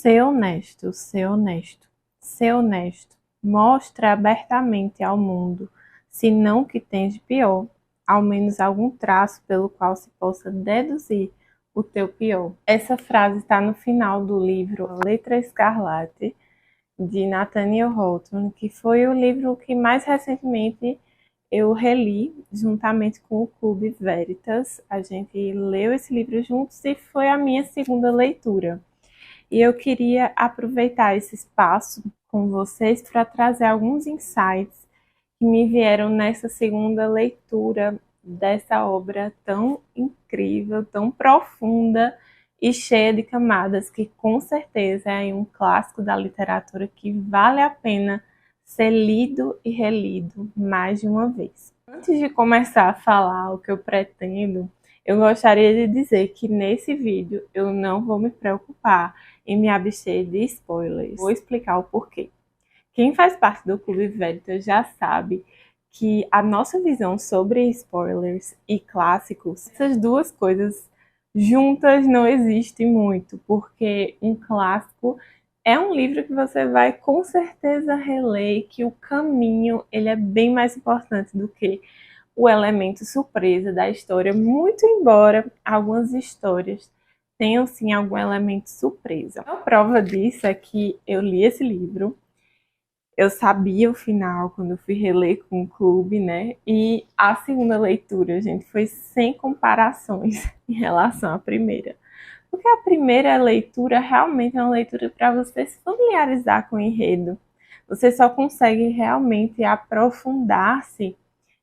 Ser honesto, ser honesto, ser honesto. Mostra abertamente ao mundo, se não o que tens de pior, ao menos algum traço pelo qual se possa deduzir o teu pior. Essa frase está no final do livro A Letra Escarlate, de Nathaniel Hawthorne, que foi o livro que mais recentemente eu reli juntamente com o Clube Veritas. A gente leu esse livro juntos e foi a minha segunda leitura. E eu queria aproveitar esse espaço com vocês para trazer alguns insights que me vieram nessa segunda leitura dessa obra tão incrível, tão profunda e cheia de camadas, que com certeza é um clássico da literatura que vale a pena ser lido e relido mais de uma vez. Antes de começar a falar o que eu pretendo, eu gostaria de dizer que nesse vídeo eu não vou me preocupar em me abster de spoilers. Vou explicar o porquê. Quem faz parte do Clube Veritas já sabe que a nossa visão sobre spoilers e clássicos, essas duas coisas juntas não existe muito, porque um clássico é um livro que você vai com certeza reler, e que o caminho ele é bem mais importante do que o elemento surpresa da história, muito embora algumas histórias tenham sim algum elemento surpresa. A prova disso é que eu li esse livro, eu sabia o final quando eu fui reler com o clube, né? E a segunda leitura, gente, foi sem comparações em relação à primeira. Porque a primeira leitura realmente é uma leitura para você se familiarizar com o enredo. Você só consegue realmente aprofundar-se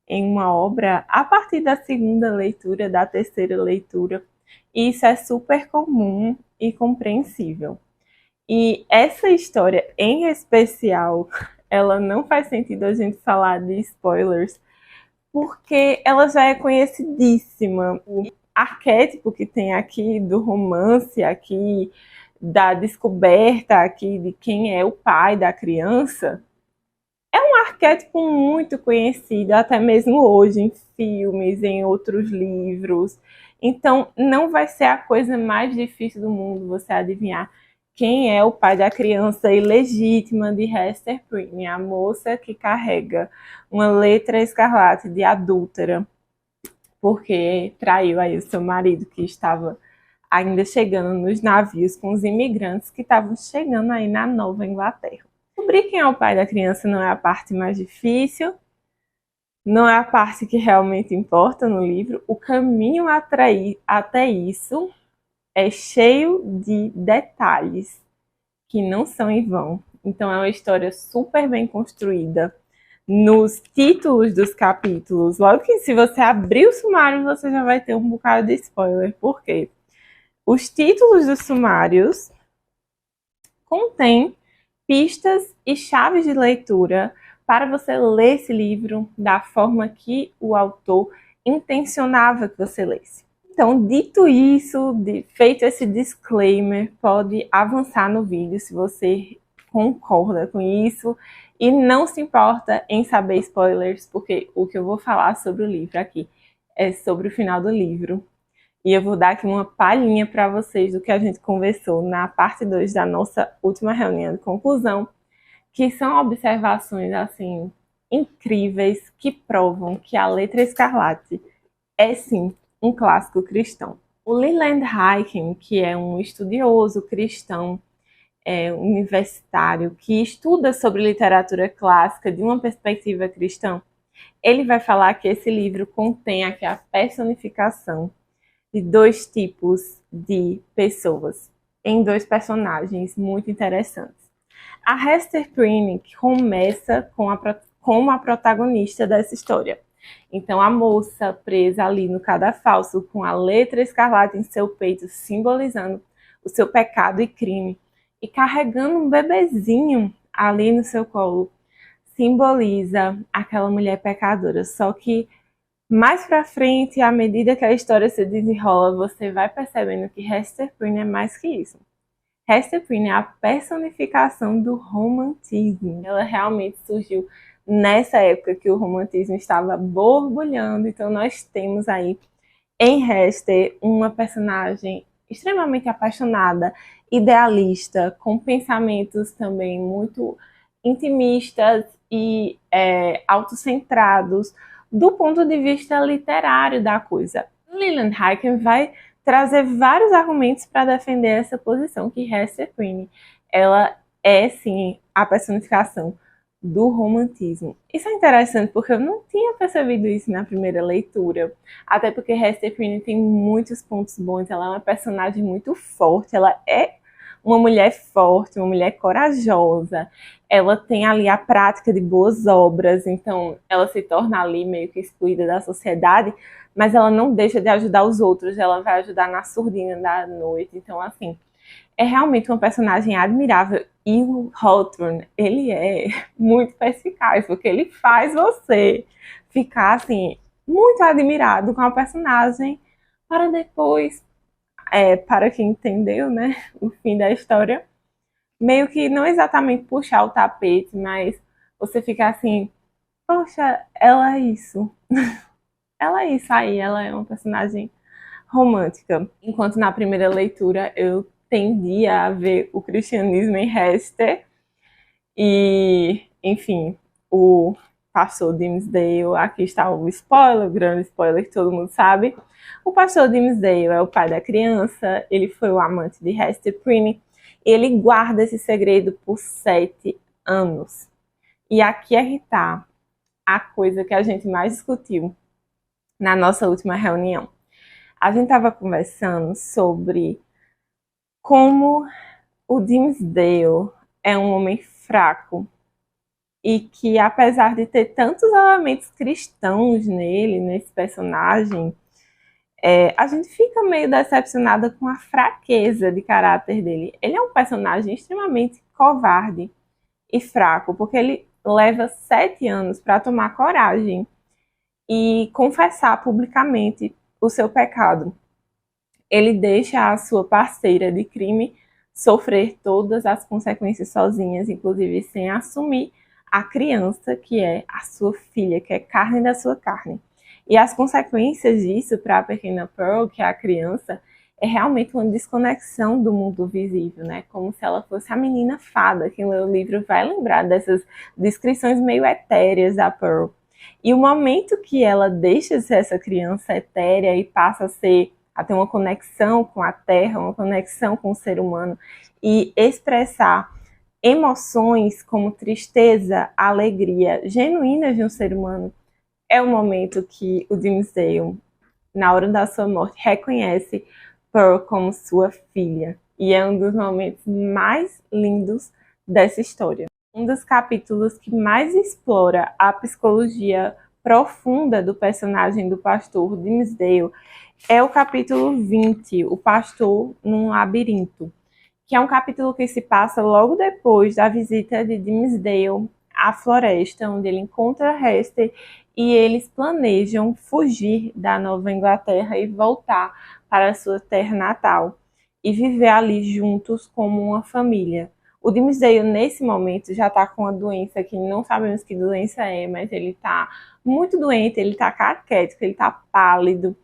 em uma obra a partir da segunda leitura, da terceira leitura. E isso é super comum e compreensível. E essa história em especial, ela não faz sentido a gente falar de spoilers, porque ela já é conhecidíssima. O arquétipo que tem aqui do romance, aqui da descoberta aqui de quem é o pai da criança, é um arquétipo muito conhecido, até mesmo hoje, em filmes, em outros livros. Então, não vai ser a coisa mais difícil do mundo você adivinhar quem é o pai da criança ilegítima de Hester Prynne, a moça que carrega uma letra escarlate de adúltera, porque traiu aí o seu marido, que estava ainda chegando nos navios com os imigrantes que estavam chegando aí na Nova Inglaterra. Descobrir quem é o pai da criança não é a parte mais difícil, não é a parte que realmente importa no livro. O caminho até isso é cheio de detalhes que não são em vão. Então é uma história super bem construída. Nos títulos dos capítulos, logo que se você abrir o sumário, você já vai ter um bocado de spoiler. Por quê? Os títulos dos sumários contêm pistas e chaves de leitura para você ler esse livro da forma que o autor intencionava que você lesse. Então, dito isso, feito esse disclaimer, pode avançar no vídeo se você concorda com isso e não se importa em saber spoilers, porque o que eu vou falar sobre o livro aqui é sobre o final do livro. E eu vou dar aqui uma palhinha para vocês do que a gente conversou na parte 2 da nossa última reunião de conclusão, que são observações assim incríveis que provam que A Letra Escarlate é sim um clássico cristão. O Leland Hyken, que é um estudioso cristão universitário que estuda sobre literatura clássica de uma perspectiva cristã, ele vai falar que esse livro contém aqui a personificação de dois tipos de pessoas em dois personagens muito interessantes. A Hester Prynne começa como a protagonista dessa história. Então, a moça presa ali no cadafalso, com a letra escarlate em seu peito, simbolizando o seu pecado e crime, e carregando um bebezinho ali no seu colo, simboliza aquela mulher pecadora. Só que mais pra frente, à medida que a história se desenrola, você vai percebendo que Hester Prynne é mais que isso. Hester Prynne é a personificação do romantismo. Ela realmente surgiu nessa época que o romantismo estava borbulhando. Então nós temos aí em Hester uma personagem extremamente apaixonada idealista, com pensamentos também muito intimistas e autocentrados do ponto de vista literário da coisa. Leland Hyken vai trazer vários argumentos para defender essa posição, que Hester Prynne, ela é, sim, a personificação do romantismo. Isso é interessante porque eu não tinha percebido isso na primeira leitura, até porque Hester Prynne tem muitos pontos bons, ela é uma personagem muito forte, ela é uma mulher forte, uma mulher corajosa, ela tem ali a prática de boas obras, então ela se torna ali meio que excluída da sociedade, mas ela não deixa de ajudar os outros, ela vai ajudar na surdina da noite, então assim, é realmente uma personagem admirável. E o Hawthorne, ele é muito perspicaz, porque ele faz você ficar, assim, muito admirado com a personagem, para depois, para quem entendeu, né, o fim da história, meio que não exatamente puxar o tapete, mas você ficar assim, poxa, ela é isso. Ela é isso aí, ela é uma personagem romântica. Enquanto na primeira leitura eu tendia a ver o cristianismo em Hester e, enfim, o pastor Dimmesdale, aqui está o spoiler, o grande spoiler que todo mundo sabe. O pastor Dimmesdale é o pai da criança, ele foi o amante de Hester Prynne, ele guarda esse segredo por 7 anos. E aqui é que está a coisa que a gente mais discutiu na nossa última reunião. A gente estava conversando sobre como o Dimmesdale é um homem fraco e que, apesar de ter tantos elementos cristãos nele, nesse personagem, a gente fica meio decepcionada com a fraqueza de caráter dele. Ele é um personagem extremamente covarde e fraco, porque ele leva 7 anos para tomar coragem e confessar publicamente o seu pecado. Ele deixa a sua parceira de crime sofrer todas as consequências sozinhas, inclusive sem assumir a criança, que é a sua filha, que é carne da sua carne. E as consequências disso para a pequena Pearl, que é a criança, é realmente uma desconexão do mundo visível, né? Como se ela fosse a menina fada. Quem lê o livro vai lembrar dessas descrições meio etéreas da Pearl. E o momento que ela deixa de ser essa criança etérea e passa a ter uma conexão com a Terra, uma conexão com o ser humano e expressar emoções como tristeza, alegria, genuínas de um ser humano, é o momento que o Dimmesdale, na hora da sua morte, reconhece Pearl como sua filha. E é um dos momentos mais lindos dessa história. Um dos capítulos que mais explora a psicologia profunda do personagem do pastor Dimmesdale é o capítulo 20, O Pastor num Labirinto, que é um capítulo que se passa logo depois da visita de Dimmesdale à floresta, onde ele encontra Hester e eles planejam fugir da Nova Inglaterra e voltar para a sua terra natal e viver ali juntos como uma família. O Dimmesdale, nesse momento, já está com uma doença que não sabemos que doença é, mas ele está muito doente, ele está caquético, ele está pálido.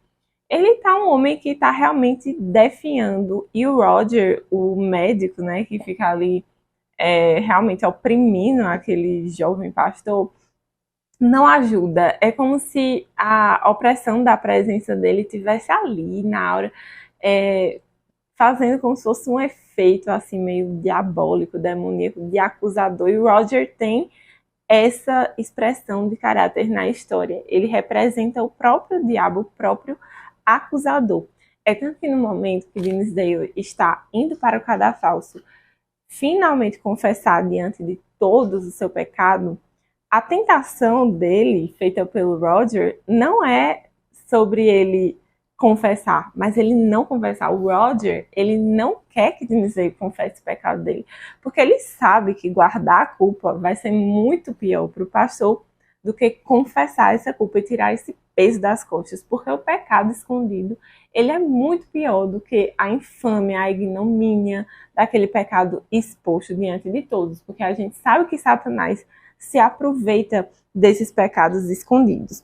Ele está um homem que está realmente definhando. E o Roger, o médico, né, que fica ali realmente oprimindo aquele jovem pastor, não ajuda. É como se a opressão da presença dele tivesse ali na hora, fazendo como se fosse um efeito assim meio diabólico, demoníaco, de acusador. E o Roger tem essa expressão de caráter na história. Ele representa o próprio diabo, o próprio acusador. É tanto que no momento que Dimmesdale está indo para o cadafalso, finalmente confessar diante de todos o seu pecado, a tentação dele, feita pelo Roger, não é sobre ele confessar, mas ele não confessar. O Roger, ele não quer que Dimmesdale confesse o pecado dele, porque ele sabe que guardar a culpa vai ser muito pior para o pastor do que confessar essa culpa e tirar esse peso das costas, porque o pecado escondido, ele é muito pior do que a infâmia, a ignomínia daquele pecado exposto diante de todos, porque a gente sabe que Satanás se aproveita desses pecados escondidos.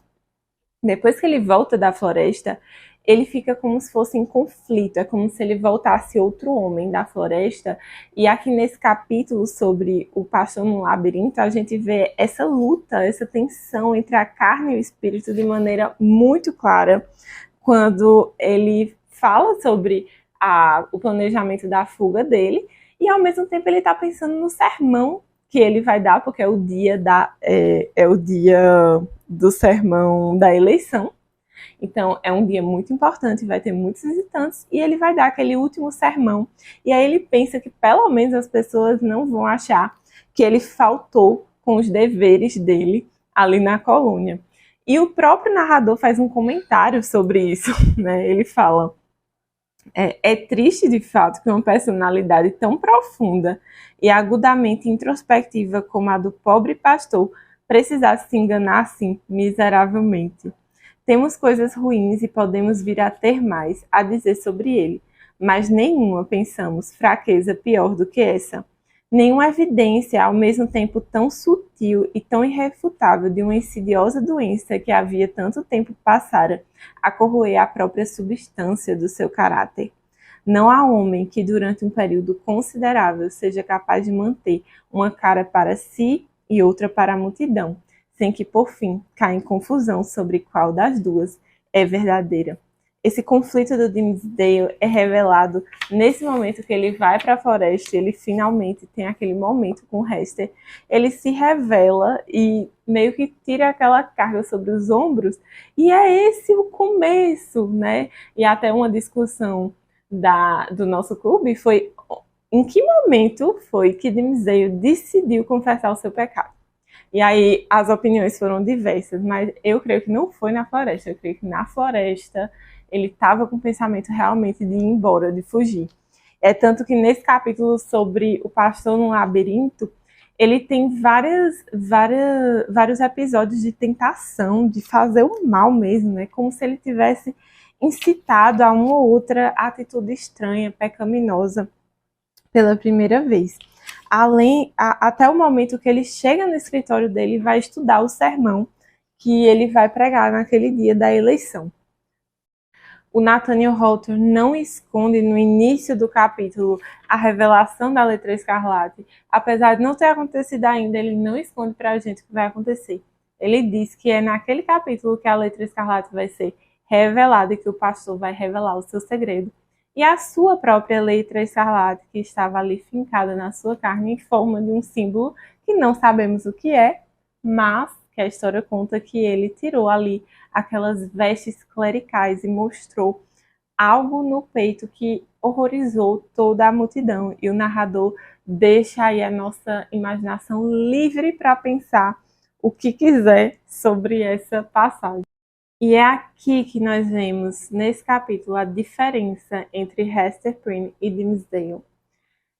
Depois que ele volta da floresta, ele fica como se fosse em conflito, é como se ele voltasse outro homem da floresta. E aqui nesse capítulo sobre o pastor no labirinto, a gente vê essa luta, essa tensão entre a carne e o espírito de maneira muito clara, quando ele fala sobre o planejamento da fuga dele, e ao mesmo tempo ele está pensando no sermão que ele vai dar, porque é o dia o dia do sermão da eleição. Então, é um dia muito importante, vai ter muitos visitantes, e ele vai dar aquele último sermão. E aí ele pensa que pelo menos as pessoas não vão achar que ele faltou com os deveres dele ali na colônia. E o próprio narrador faz um comentário sobre isso, né? Ele fala: é triste de fato que uma personalidade tão profunda e agudamente introspectiva como a do pobre pastor precisasse se enganar assim miseravelmente. Temos coisas ruins e podemos vir a ter mais a dizer sobre ele, mas nenhuma, pensamos, fraqueza pior do que essa. Nenhuma evidência, ao mesmo tempo tão sutil e tão irrefutável, de uma insidiosa doença que havia tanto tempo passara a corroer a própria substância do seu caráter. Não há homem que, durante um período considerável, seja capaz de manter uma cara para si e outra para a multidão, sem que, por fim, caia em confusão sobre qual das duas é verdadeira. Esse conflito do Dimmesdale é revelado nesse momento que ele vai para a floresta, ele finalmente tem aquele momento com Hester, ele se revela e meio que tira aquela carga sobre os ombros, e é esse o começo, né? E até uma discussão do nosso clube foi em que momento foi que Dimmesdale decidiu confessar o seu pecado. E aí as opiniões foram diversas, mas eu creio que não foi na floresta. Eu creio que na floresta ele estava com o pensamento realmente de ir embora, de fugir. É tanto que nesse capítulo sobre o pastor no labirinto, ele tem vários episódios de tentação, de fazer o mal mesmo, né? Como se ele tivesse incitado a uma ou outra atitude estranha, pecaminosa, pela primeira vez. Até o momento que ele chega no escritório dele e vai estudar o sermão que ele vai pregar naquele dia da eleição. O Nathaniel Hawthorne não esconde no início do capítulo a revelação da letra escarlate. Apesar de não ter acontecido ainda, ele não esconde para a gente o que vai acontecer. Ele diz que é naquele capítulo que a letra escarlate vai ser revelada e que o pastor vai revelar o seu segredo. E a sua própria letra escarlate, que estava ali fincada na sua carne em forma de um símbolo que não sabemos o que é, mas que a história conta que ele tirou ali aquelas vestes clericais e mostrou algo no peito que horrorizou toda a multidão. E o narrador deixa aí a nossa imaginação livre para pensar o que quiser sobre essa passagem. E é aqui que nós vemos, nesse capítulo, a diferença entre Hester Prynne e Dimmesdale.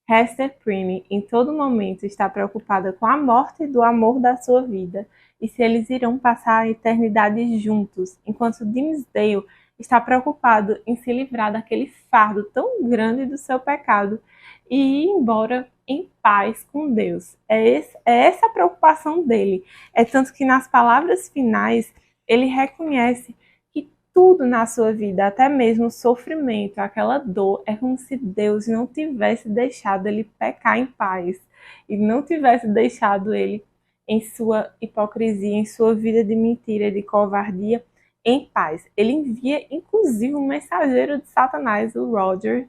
Hester Prynne, em todo momento, está preocupada com a morte do amor da sua vida e se eles irão passar a eternidade juntos, enquanto Dimmesdale está preocupado em se livrar daquele fardo tão grande do seu pecado e ir embora em paz com Deus. É essa a preocupação dele. É tanto que nas palavras finais ele reconhece que tudo na sua vida, até mesmo o sofrimento, aquela dor, é como se Deus não tivesse deixado ele pecar em paz e não tivesse deixado ele em sua hipocrisia, em sua vida de mentira, de covardia, em paz. Ele envia, inclusive, um mensageiro de Satanás, o Roger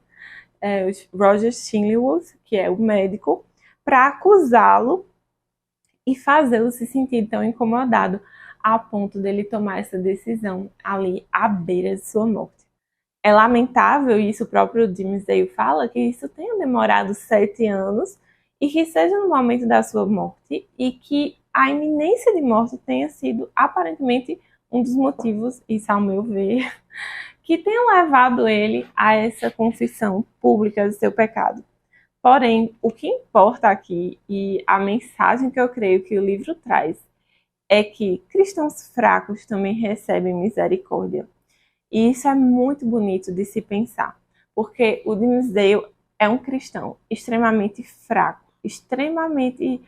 Shinleworth, que é o médico, para acusá-lo e fazê-lo se sentir tão incomodado a ponto dele tomar essa decisão ali à beira de sua morte. É lamentável, e isso o próprio Dimmesdale fala, que isso tenha demorado 7 anos e que seja no momento da sua morte e que a iminência de morte tenha sido aparentemente um dos motivos, isso ao meu ver, que tenham levado ele a essa confissão pública do seu pecado. Porém, o que importa aqui, e a mensagem que eu creio que o livro traz, é que cristãos fracos também recebem misericórdia. E isso é muito bonito de se pensar, porque o Dimmesdale é um cristão extremamente fraco, extremamente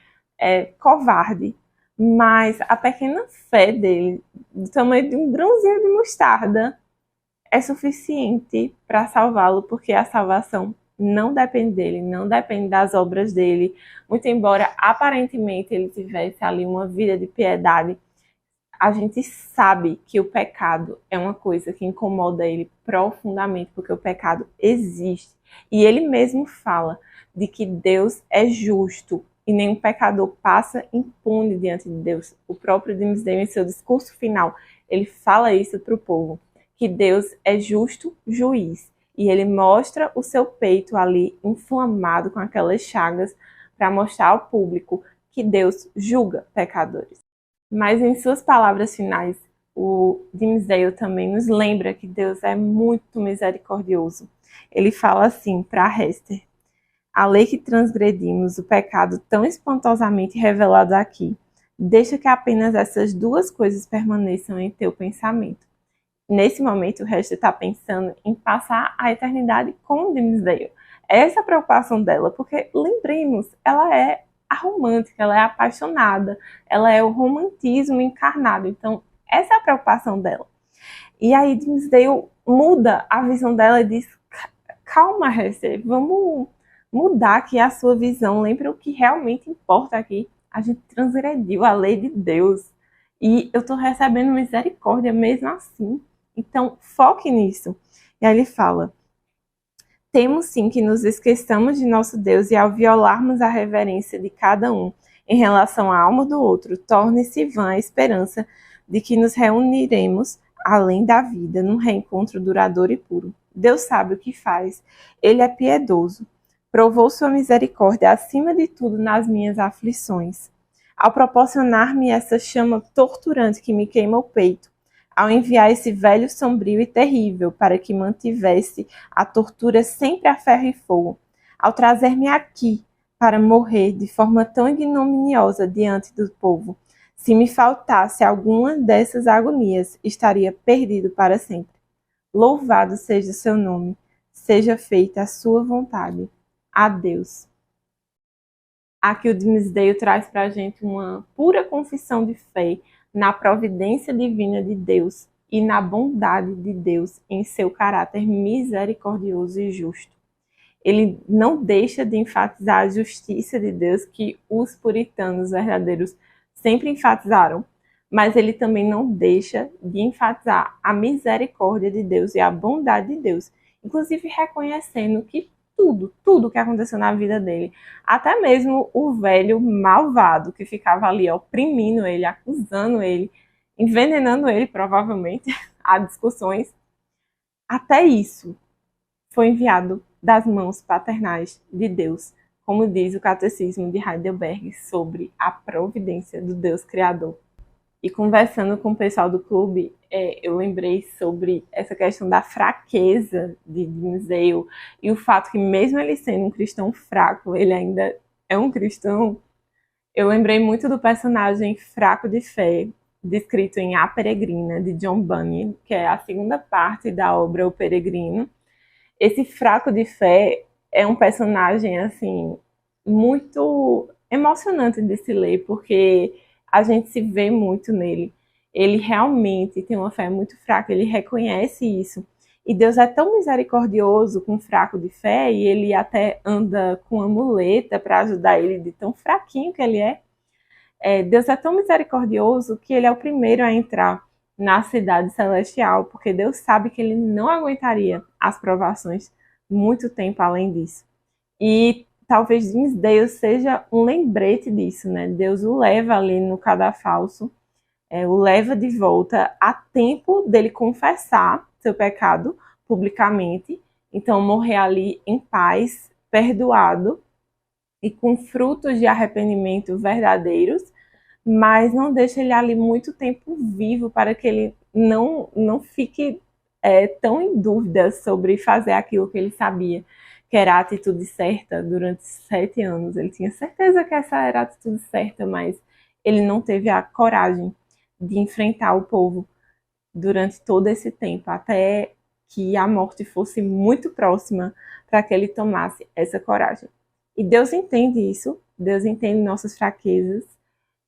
covarde, mas a pequena fé dele, do tamanho de um grãozinho de mostarda, é suficiente para salvá-lo, porque a salvação não depende dele, não depende das obras dele. Muito embora aparentemente ele tivesse ali uma vida de piedade, a gente sabe que o pecado é uma coisa que incomoda ele profundamente, porque o pecado existe. E ele mesmo fala de que Deus é justo e nenhum pecador passa impune diante de Deus. O próprio Dimmesdale, em seu discurso final, ele fala isso para o povo, que Deus é justo juiz. E ele mostra o seu peito ali inflamado com aquelas chagas para mostrar ao público que Deus julga pecadores. Mas em suas palavras finais, o Dimmesdale também nos lembra que Deus é muito misericordioso. Ele fala assim para Hester: a lei que transgredimos, o pecado tão espantosamente revelado aqui, deixa que apenas essas duas coisas permaneçam em teu pensamento. Nesse momento, o Hester está pensando em passar a eternidade com Dimmesdale. Essa é a preocupação dela, porque lembremos, ela é a romântica, ela é apaixonada, ela é o romantismo encarnado. Então, essa é a preocupação dela. E aí Dimmesdale muda a visão dela e diz: calma, Hester, vamos mudar aqui a sua visão. Lembre o que realmente importa aqui. A gente transgrediu a lei de Deus e eu estou recebendo misericórdia mesmo assim. Então, foque nisso. E aí ele fala: temos sim que nos esqueçamos de nosso Deus, e ao violarmos a reverência de cada um em relação à alma do outro, torne-se vã a esperança de que nos reuniremos além da vida, num reencontro duradouro e puro. Deus sabe o que faz. Ele é piedoso. Provou sua misericórdia acima de tudo nas minhas aflições. Ao proporcionar-me essa chama torturante que me queima o peito, ao enviar esse velho sombrio e terrível para que mantivesse a tortura sempre a ferro e fogo, ao trazer-me aqui para morrer de forma tão ignominiosa diante do povo, se me faltasse alguma dessas agonias, estaria perdido para sempre. Louvado seja o seu nome, seja feita a sua vontade. Adeus. Aqui o Dimmesdale traz para a gente uma pura confissão de fé na providência divina de Deus e na bondade de Deus em seu caráter misericordioso e justo. Ele não deixa de enfatizar a justiça de Deus, que os puritanos verdadeiros sempre enfatizaram, mas ele também não deixa de enfatizar a misericórdia de Deus e a bondade de Deus, inclusive reconhecendo que tudo que aconteceu na vida dele, até mesmo o velho malvado que ficava ali oprimindo ele, acusando ele, envenenando ele provavelmente, há discussões, até isso foi enviado das mãos paternais de Deus, como diz o Catecismo de Heidelberg sobre a providência do Deus Criador. E conversando com o pessoal do clube, eu lembrei sobre essa questão da fraqueza de Dimmesdale e o fato que, mesmo ele sendo um cristão fraco, ele ainda é um cristão. Eu lembrei muito do personagem fraco de fé, descrito em A Peregrina, de John Bunyan, que é a segunda parte da obra O Peregrino. Esse fraco de fé é um personagem, assim, muito emocionante de se ler, porque a gente se vê muito nele. Ele realmente tem uma fé muito fraca, ele reconhece isso. E Deus é tão misericordioso com o fraco de fé, e ele até anda com uma muleta para ajudar ele de tão fraquinho que ele é. Deus é tão misericordioso que ele é o primeiro a entrar na cidade celestial, porque Deus sabe que ele não aguentaria as provações muito tempo além disso. E talvez Dimmesdale seja um lembrete disso, né? Deus o leva ali no cadafalso, o leva de volta a tempo dele confessar seu pecado publicamente, então morrer ali em paz, perdoado e com frutos de arrependimento verdadeiros, mas não deixa ele ali muito tempo vivo para que ele não fique tão em dúvida sobre fazer aquilo que ele sabia que era a atitude certa durante 7 anos. Ele tinha certeza que essa era a atitude certa, mas ele não teve a coragem de enfrentar o povo durante todo esse tempo, até que a morte fosse muito próxima para que ele tomasse essa coragem. E Deus entende isso, Deus entende nossas fraquezas.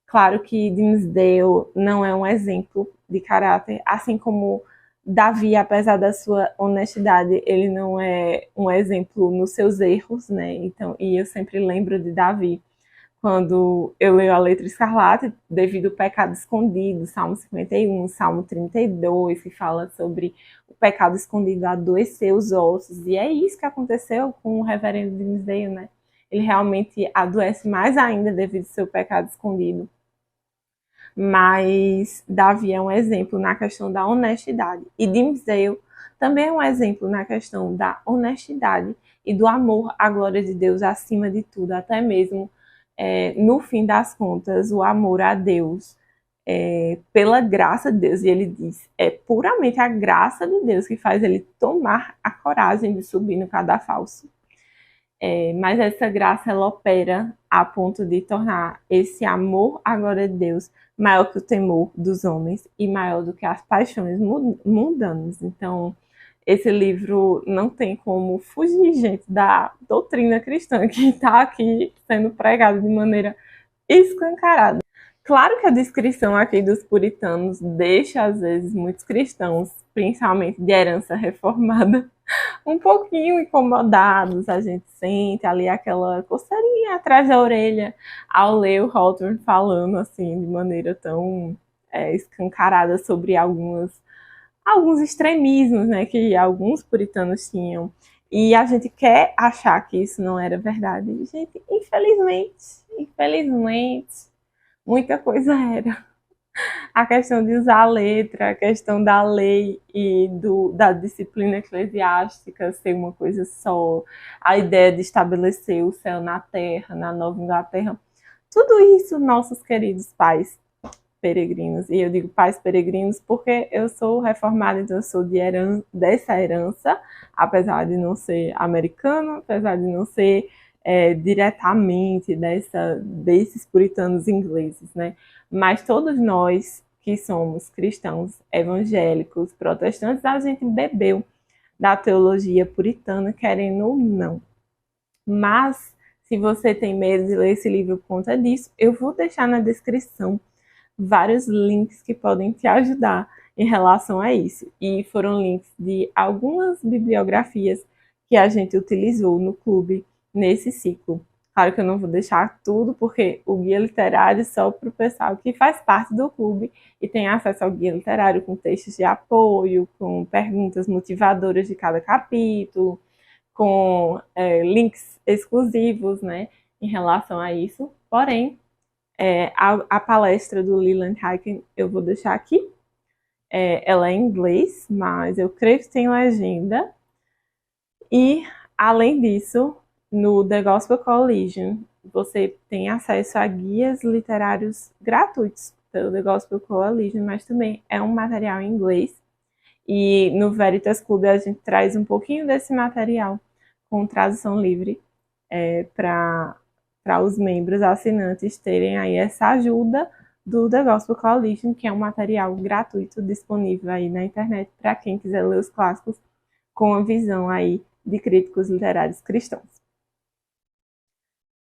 Claro que Dimmesdale não é um exemplo de caráter, assim como Davi, apesar da sua honestidade, ele não é um exemplo nos seus erros, né? Então, e eu sempre lembro de Davi quando eu leio a letra escarlate, devido ao pecado escondido, Salmo 51, Salmo 32, que fala sobre o pecado escondido adoecer os ossos, e é isso que aconteceu com o reverendo Dinsdale, né? Ele realmente adoece mais ainda devido ao seu pecado escondido. Mas Davi é um exemplo na questão da honestidade. E Dinsdale também é um exemplo na questão da honestidade e do amor à glória de Deus acima de tudo, até mesmo no fim das contas, o amor a Deus pela graça de Deus. E ele diz, é puramente a graça de Deus que faz ele tomar a coragem de subir no cadafalso. Mas essa graça, ela opera a ponto de tornar esse amor à glória de Deus maior que o temor dos homens e maior do que as paixões mundanas. Então, esse livro não tem como fugir, gente, da doutrina cristã que está aqui sendo pregada de maneira escancarada. Claro que a descrição aqui dos puritanos deixa, às vezes, muitos cristãos, principalmente de herança reformada, um pouquinho incomodados. A gente sente ali aquela coceirinha atrás da orelha ao ler o Hawthorne falando assim de maneira tão escancarada sobre alguns extremismos, né, que alguns puritanos tinham. E a gente quer achar que isso não era verdade. Gente, infelizmente, muita coisa era. A questão de usar a letra, a questão da lei e da disciplina eclesiástica ser uma coisa só, a ideia de estabelecer o céu na terra, na Nova Inglaterra, tudo isso nossos queridos pais peregrinos, e eu digo pais peregrinos porque eu sou reformada, então eu sou dessa herança, apesar de não ser americana, apesar de não ser diretamente desses puritanos ingleses, né? Mas todos nós que somos cristãos, evangélicos, protestantes, a gente bebeu da teologia puritana, querendo ou não. Mas, se você tem medo de ler esse livro por conta disso, eu vou deixar na descrição vários links que podem te ajudar em relação a isso. E foram links de algumas bibliografias que a gente utilizou no clube nesse ciclo. Claro que eu não vou deixar tudo, porque o guia literário é só para o pessoal que faz parte do clube e tem acesso ao guia literário com textos de apoio, com perguntas motivadoras de cada capítulo, com links exclusivos, né, em relação a isso. Porém, a palestra do Leland Hyken eu vou deixar aqui. Ela é em inglês, mas eu creio que tem legenda. E, além disso, no The Gospel Coalition, você tem acesso a guias literários gratuitos pelo The Gospel Coalition, mas também é um material em inglês. E no Veritas Club a gente traz um pouquinho desse material com tradução livre para os membros assinantes terem aí essa ajuda do The Gospel Coalition, que é um material gratuito disponível aí na internet para quem quiser ler os clássicos com a visão aí de críticos literários cristãos.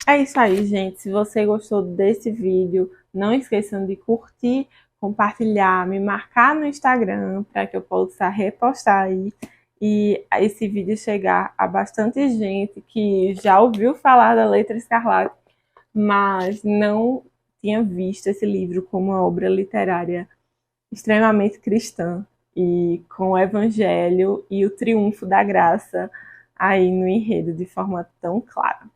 É isso aí, gente. Se você gostou desse vídeo, não esqueçam de curtir, compartilhar, me marcar no Instagram para que eu possa repostar aí e esse vídeo chegar a bastante gente que já ouviu falar da Letra Escarlate, mas não tinha visto esse livro como uma obra literária extremamente cristã e com o evangelho e o triunfo da graça aí no enredo de forma tão clara.